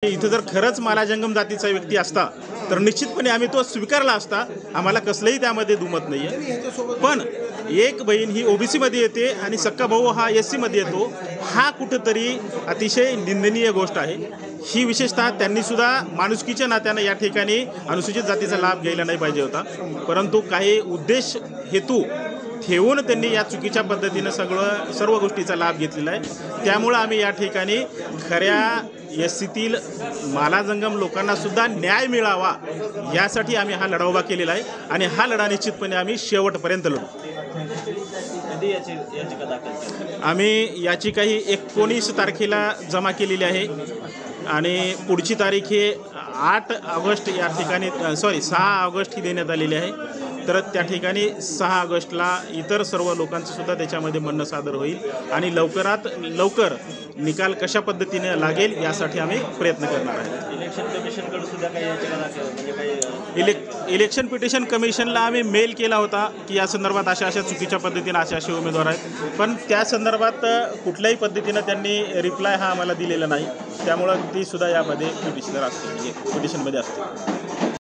इथं जर खरंच माला जंगम जातीचा व्यक्ती असता तर निश्चितपणे आम्ही तो स्वीकारला असता। आम्हाला कसलंही त्यामध्ये दुमत नाहीये। पण एक बहीण ही ओबीसी मध्ये येते आणि सक्का भाऊ हा एससी मध्ये येतो, हा कुठेतरी अतिशय निंदनीय गोष्ट आहे। ही विशेषतः त्यांनी सुद्धा माणुसकीच्या नात्याने या ठिकाणी अनुसूचित जातीचा लाभ घ्यायला नाही पाहिजे होता, परंतु काही उद्देश हेतू ठेवून त्यांनी या चुकीच्या पद्धतीने सर्व गोष्टीचा लाभ घेतलेला आहे। त्यामुळे आम्ही या ठिकाणी खऱ्या एससीतील माला जंगम लोकांना सुद्धा न्याय मिळावा यासाठी आम्ही हा लढा उभा केलेला आहे आणि हा लढा निश्चितपणे आम्ही शेवटपर्यंत लढू। आम्ही याचिका ही 19 तारखेला जमा केलेली आहे आणि पुढची तारीख ही 8 ऑगस्ट या ठिकाणी 6 ऑगस्ट ही देण्यात आलेली आहे। तर त्या ठिकाणी 6 ऑगस्टला इतर सर्व लोकांचं सुद्धा त्याच्यामध्ये म्हणणं सादर होईल आणि लवकरात लवकर निकाल कशा पद्धतीने लागेल यासाठी आम्ही प्रयत्न करणार आहे। इलेक्शन कमिशनकडे सुद्धा काही याचिका दाखल म्हणजे काही इलेक्शन पिटिशन कमिशनला आम्ही मेल केला होता की या संदर्भात अशा चुकीच्या पद्धतीने असे उमेदवार आहेत, पण त्या संदर्भात कुठल्याही पद्धतीने त्यांनी रिप्लाय हा आम्हाला दिलेला नाही। त्यामुळे ती सुद्धा यामध्ये पिटिशनमध्ये असते।